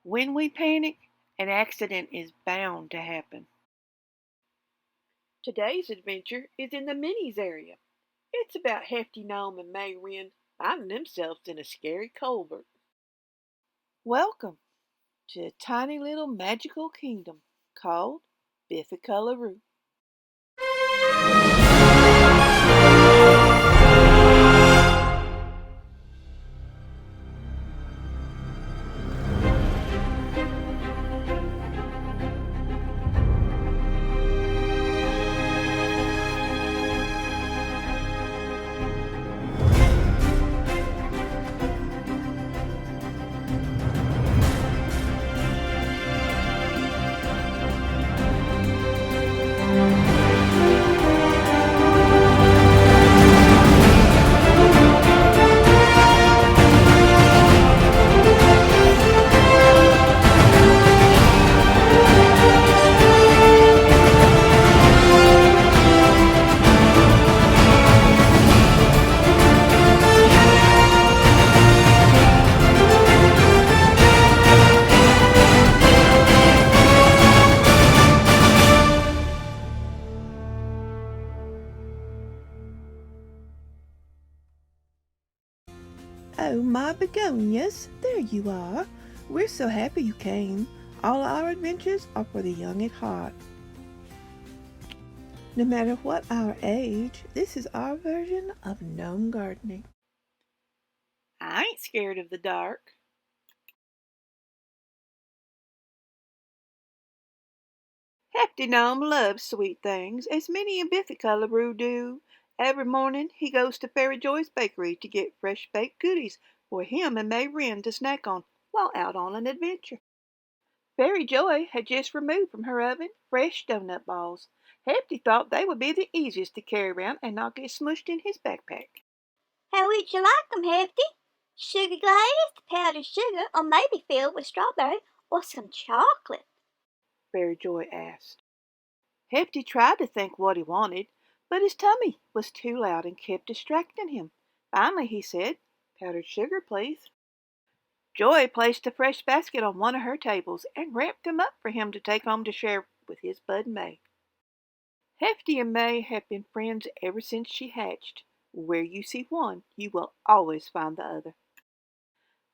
When we panic, an accident is bound to happen. Today's adventure is in the Minis area. It's about Hefty Gnome and Wren finding themselves in a scary culvert. Welcome to a tiny little magical kingdom called Bithica. Oh, my begonias, there you are. We're so happy you came. All our adventures are for the young at heart. No matter what our age, this is our version of gnome gardening. I ain't scared of the dark. Hefty Gnome loves sweet things, as many in Bithica do. Every morning he goes to Fairy Joy's bakery to get fresh baked goodies for him and Wren to snack on while out on an adventure. Fairy Joy had just removed from her oven fresh donut balls. Hefty thought they would be the easiest to carry around and not get smushed in his backpack. How would you like 'em, Hefty? Sugar glazed, powdered sugar, or maybe filled with strawberry or some chocolate? Fairy Joy asked. Hefty tried to think what he wanted, but his tummy was too loud and kept distracting him. Finally he said, "Powdered sugar, please." Joy placed a fresh basket on one of her tables and wrapped them up for him to take home to share with his bud May. Hefty and May have been friends ever since she hatched. Where you see one, you will always find the other.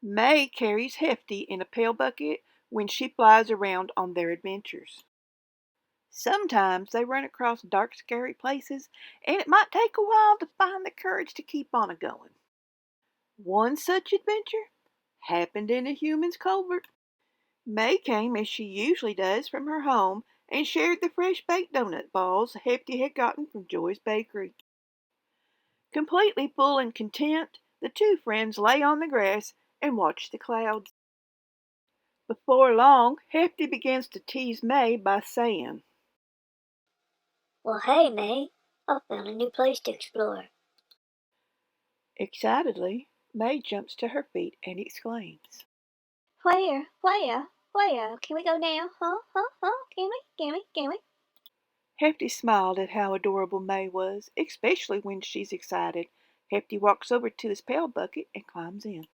May carries Hefty in a pail bucket when she flies around on their adventures. Sometimes they run across dark, scary places, and it might take a while to find the courage to keep on going. One such adventure happened in a human's culvert. May came, as she usually does, from her home and shared the fresh baked donut balls Hefty had gotten from Joy's bakery. Completely full and content, the two friends lay on the grass and watched the clouds. Before long, Hefty begins to tease May by saying, Well, hey, May, I found a new place to explore. Excitedly, May jumps to her feet and exclaims, Where? Where? Can we go now? Huh? Can we? Hefty smiled at how adorable May was, especially when she's excited. Hefty walks over to his pail bucket and climbs in.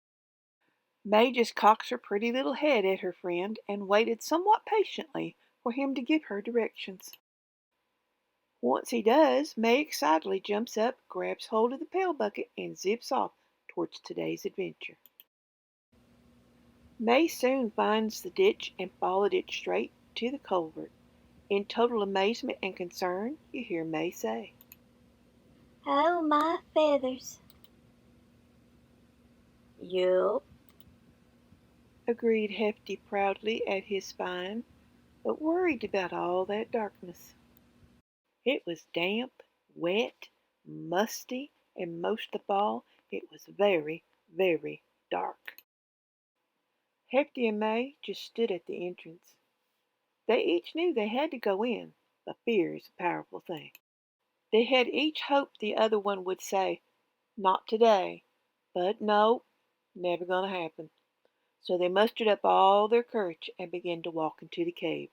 May just cocks her pretty little head at her friend and waited somewhat patiently for him to give her directions. Once he does, May excitedly jumps up, grabs hold of the pail bucket, and zips off towards today's adventure. May soon finds the ditch and followed it straight to the culvert. In total amazement and concern, you hear May say, Oh, my feathers. "Yup," agreed Hefty proudly at his spine, but worried about all that darkness. It was damp, wet, musty, and most of all, it was very, very dark. Hefty and May just stood at the entrance. They each knew they had to go in, but fear is a powerful thing. They had each hoped the other one would say, "Not today," but no, never gonna happen. So they mustered up all their courage and began to walk into the cave.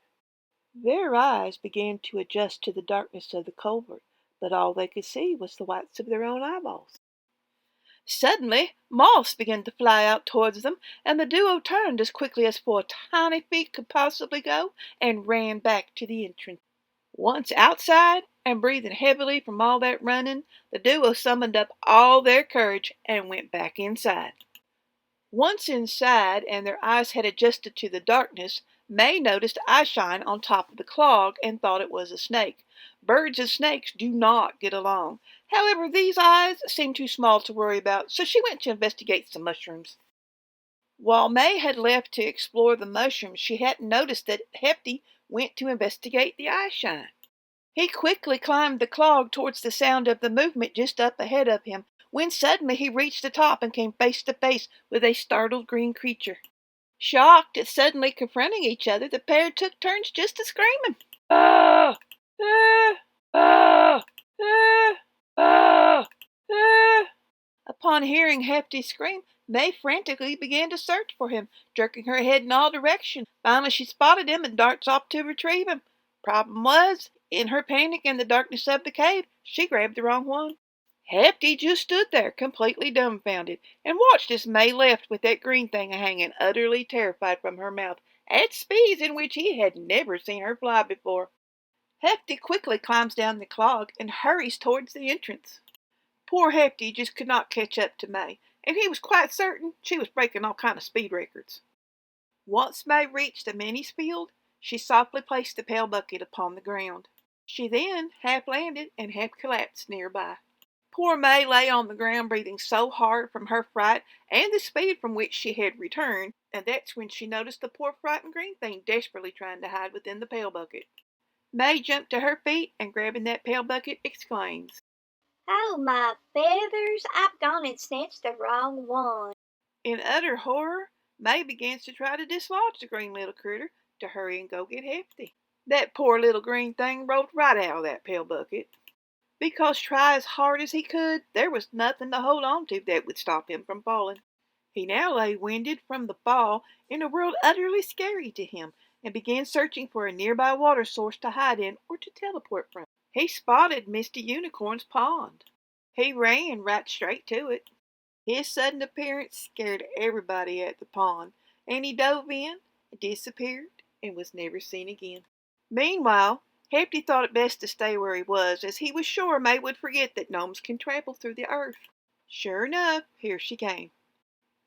Their eyes began to adjust to the darkness of the culvert, but all they could see was the whites of their own eyeballs. Suddenly, moths began to fly out towards them, and the duo turned as quickly as 4 tiny feet could possibly go and ran back to the entrance. Once outside, and breathing heavily from all that running, the duo summoned up all their courage and went back inside. Once inside, and their eyes had adjusted to the darkness, May noticed eyeshine on top of the clog and thought it was a snake. Birds and snakes do not get along. However, these eyes seemed too small to worry about, so she went to investigate some mushrooms. While May had left to explore the mushrooms, she hadn't noticed that Hefty went to investigate the eyeshine. He quickly climbed the clog towards the sound of the movement just up ahead of him, when suddenly he reached the top and came face to face with a startled green creature. Shocked at suddenly confronting each other, the pair took turns just a screaming. Ah! Ah! Ah! Ah! Ah! Ah! Upon hearing Hefty scream, May frantically began to search for him, jerking her head in all directions. Finally she spotted him and darts off to retrieve him. Problem was, in her panic and the darkness of the cave, she grabbed the wrong one. Hefty just stood there, completely dumbfounded, and watched as May left with that green thing hanging, utterly terrified from her mouth, at speeds in which he had never seen her fly before. Hefty quickly climbs down the clog and hurries towards the entrance. Poor Hefty just could not catch up to May, and he was quite certain she was breaking all kinds of speed records. Once May reached the Minnie's field, she softly placed the pail bucket upon the ground. She then half landed and half collapsed nearby. Poor May lay on the ground breathing so hard from her fright and the speed from which she had returned, and that's when she noticed the poor frightened green thing desperately trying to hide within the pail bucket. May jumped to her feet and grabbing that pail bucket exclaims, "Oh, my feathers, I've gone and snatched the wrong one." in utter horror, May begins to try to dislodge the green little critter to hurry and go get Hefty. That poor little green thing rolled right out of that pail bucket. Because try as hard as he could, there was nothing to hold on to that would stop him from falling. He now lay winded from the fall in a world utterly scary to him, and began searching for a nearby water source to hide in or to teleport from. He spotted Misty Unicorn's pond. He ran right straight to it. His sudden appearance scared everybody at the pond, and he dove in, disappeared, and was never seen again. Meanwhile, Hefty thought it best to stay where he was, as he was sure May would forget that gnomes can travel through the earth. Sure enough, here she came.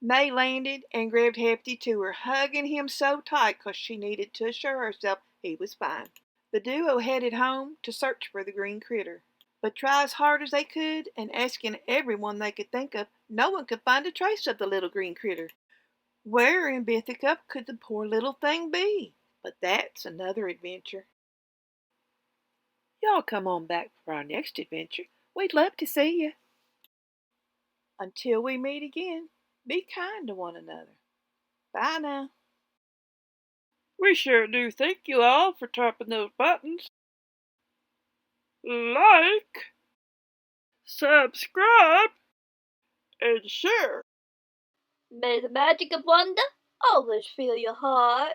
May landed and grabbed Hefty to her, hugging him so tight because she needed to assure herself he was fine. The duo headed home to search for the green critter. But try as hard as they could, and asking everyone they could think of, no one could find a trace of the little green critter. Where in Bithica could the poor little thing be? But that's another adventure. Y'all come on back for our next adventure. We'd love to see you. Until we meet again, be kind to one another. Bye now. We sure do thank you all for tapping those buttons. Like, subscribe, and share. May the magic of wonder always fill your heart.